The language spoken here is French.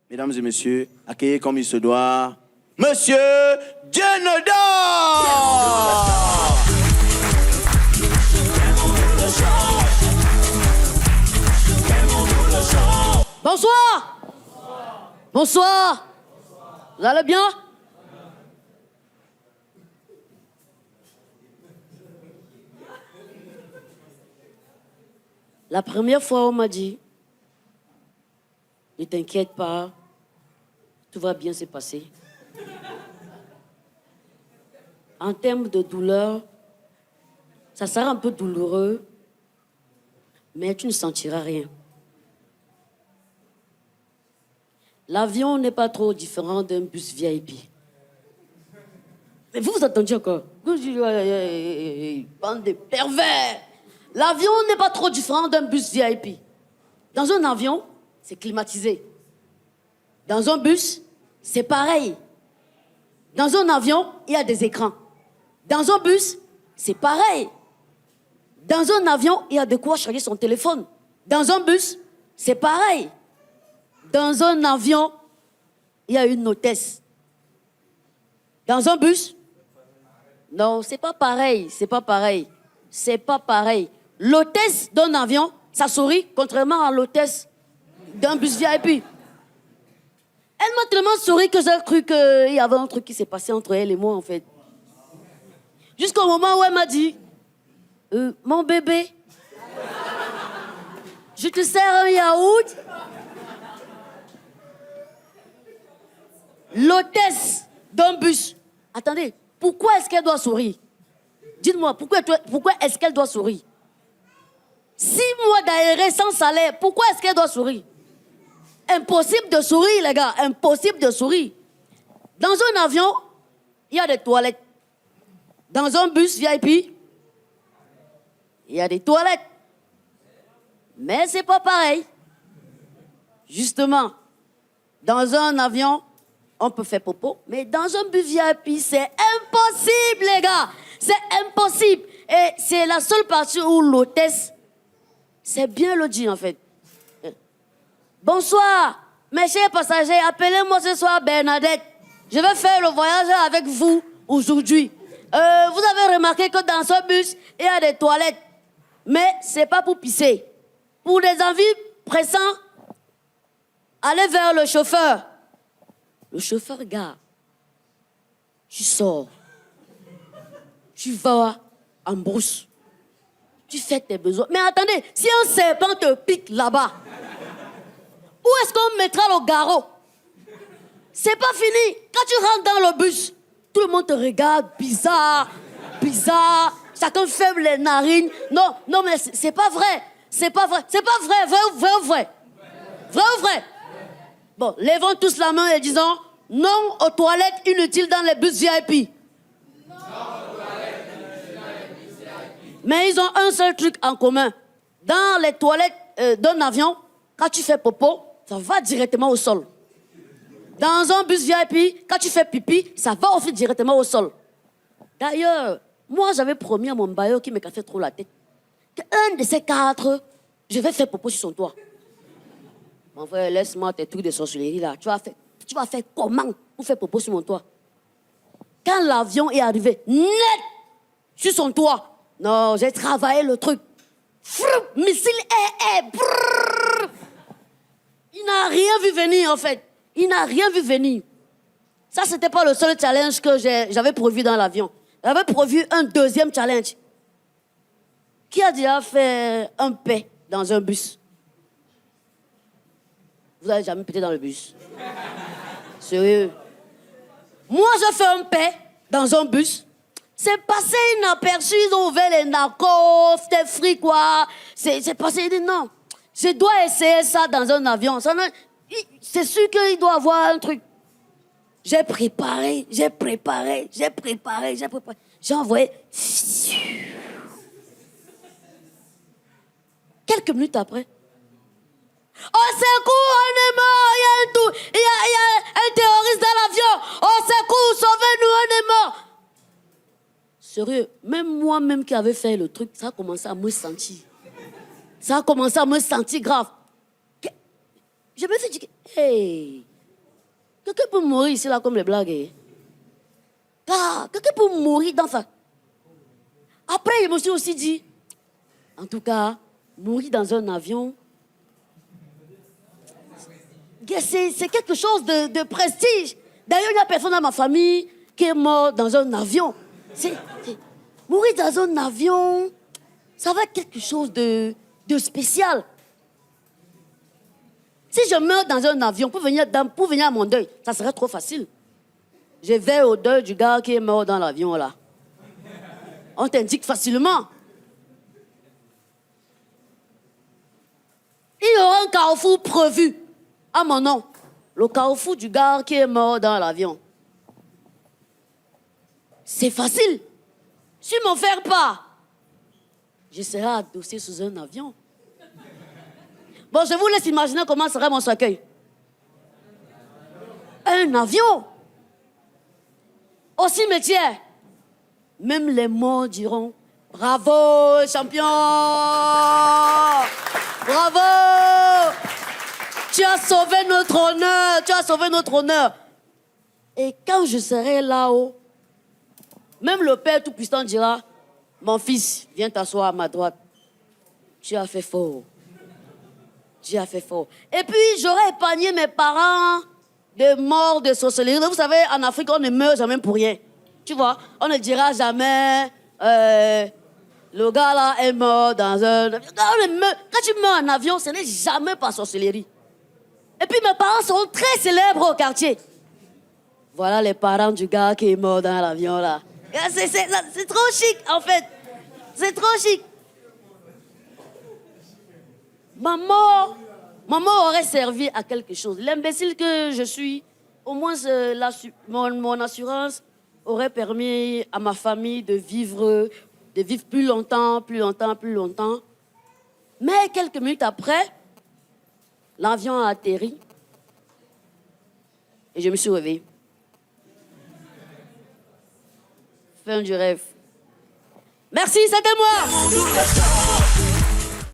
Mesdames et messieurs, accueillez comme il se doit, Monsieur Dieuneudor. Bonsoir. Bonsoir. Vous allez bien? La première fois, on m'a dit, ne t'inquiète pas, tout va bien se passer. En termes de douleur, ça sera un peu douloureux, mais tu ne sentiras rien. L'avion n'est pas trop différent d'un bus VIP. Mais vous attendiez encore? Bande de pervers! L'avion n'est pas trop différent d'un bus VIP. Dans un avion, c'est climatisé. Dans un bus, c'est pareil. Dans un avion, il y a des écrans. Dans un bus, c'est pareil. Dans un avion, il y a de quoi charger son téléphone. Dans un bus, c'est pareil. Dans un avion, il y a une hôtesse. Dans un bus, non, c'est pas pareil, c'est pas pareil. C'est pas pareil. L'hôtesse d'un avion, ça sourit, contrairement à l'hôtesse d'un bus VIP. Elle m'a tellement souri que j'ai cru qu'il y avait un truc qui s'est passé entre elle et moi, en fait. Jusqu'au moment où elle m'a dit, mon bébé, je te sers un yaourt. L'hôtesse d'un bus. Attendez, pourquoi est-ce qu'elle doit sourire? Dites-moi, pourquoi est-ce qu'elle doit sourire? 6 mois d'aéré sans salaire, pourquoi est-ce qu'elle doit sourire? Impossible de sourire, les gars, impossible de sourire. Dans un avion, il y a des toilettes. Dans un bus VIP, il y a des toilettes. Mais c'est pas pareil. Justement, dans un avion, on peut faire popo, mais dans un bus VIP, c'est impossible, les gars. C'est impossible. Et c'est la seule partie où l'hôtesse, c'est bien le dit, en fait. Bonsoir, mes chers passagers, appelez-moi ce soir Bernadette. Je vais faire le voyage avec vous aujourd'hui. Vous avez remarqué que dans ce bus, il y a des toilettes. Mais c'est pas pour pisser. Pour des envies pressantes, allez vers le chauffeur. Le chauffeur, gars, tu sors. Tu vas en brousse. Tu fais tes besoins. Mais attendez, si un serpent te pique là-bas, où est-ce qu'on mettra le garrot? C'est pas fini. Quand tu rentres dans le bus, tout le monde te regarde, bizarre, bizarre. Chacun ferme les narines. Non, mais c'est pas vrai. C'est pas vrai. C'est pas vrai. Vrai ou vrai? Vrai ou vrai? Bon, levons tous la main et disons non aux toilettes inutiles dans les bus VIP. Non aux toilettes inutiles dans les bus VIP. Mais ils ont un seul truc en commun. Dans les toilettes d'un avion, quand tu fais popo, ça va directement au sol. Dans un bus VIP, quand tu fais pipi, ça va aussi directement au sol. D'ailleurs, moi, j'avais promis à mon bailleur qui me cassait trop la tête qu'un de ces 4, je vais faire popo sur son toit. Mon frère, laisse-moi tes trucs de sorcellerie là. Tu vas faire comment pour faire popo sur mon toit? Quand l'avion est arrivé, net sur son toit. Non, j'ai travaillé le truc. Missile brrr. Il n'a rien vu venir, en fait. Il n'a rien vu venir. Ça, c'était pas le seul challenge que j'avais prévu dans l'avion. J'avais prévu un deuxième challenge. Qui a déjà fait un paix dans un bus? Vous n'avez jamais pété dans le bus? Sérieux? Moi, j'ai fait un paix dans un bus. C'est passé inaperçu. Ils ont ouvert les narcos, c'était free, quoi. C'est passé, non. Je dois essayer ça dans un avion. C'est sûr qu'il doit avoir un truc. J'ai préparé. J'ai envoyé. Quelques minutes après. Au secours, on est mort. Il y a un terroriste dans l'avion. Au secours, sauvez-nous, on est mort. Sérieux, même moi-même qui avais fait le truc, ça a commencé à me sentir. Ça a commencé à me sentir grave. Je me suis dit, hey, Quelqu'un peut mourir ici, là, comme les blagues. Hein? Ah, quelqu'un peut mourir dans ça. Après, je me suis aussi dit, en tout cas, mourir dans un avion, c'est quelque chose de prestige. D'ailleurs, il n'y a personne dans ma famille qui est mort dans un avion. Mourir dans un avion, ça va être quelque chose de spécial. Si je meurs dans un avion pour venir à mon deuil, ça serait trop facile. Je vais au deuil du gars qui est mort dans l'avion, là. On t'indique facilement. Il y aura un carrefour prévu à mon nom. Le carrefour du gars qui est mort dans l'avion. C'est facile. Si m'en faire pas, je serai adossé sous un avion. Bon, je vous laisse imaginer comment serait mon cercueil. Un avion. Au cimetière. Même les morts diront « Bravo, champion! Bravo! Tu as sauvé notre honneur! Tu as sauvé notre honneur! » Et quand je serai là-haut, même le Père Tout-Puissant dira « Mon fils, viens t'asseoir à ma droite. Tu as fait fort. Tu as fait fort. » Et puis, j'aurais épargné mes parents de morts de sorcellerie. Vous savez, en Afrique, on ne meurt jamais pour rien. Tu vois, on ne dira jamais le gars là est mort dans un... Quand tu meurs en avion, ce n'est jamais par sorcellerie. Et puis mes parents sont très célèbres au quartier. Voilà les parents du gars qui est mort dans l'avion là. C'est trop chic en fait. C'est trop chic. Ma mort aurait servi à quelque chose. L'imbécile que je suis, au moins mon assurance aurait permis à ma famille de vivre plus longtemps. Mais quelques minutes après, l'avion a atterri et je me suis réveillée. Fin du rêve. Merci, c'était moi.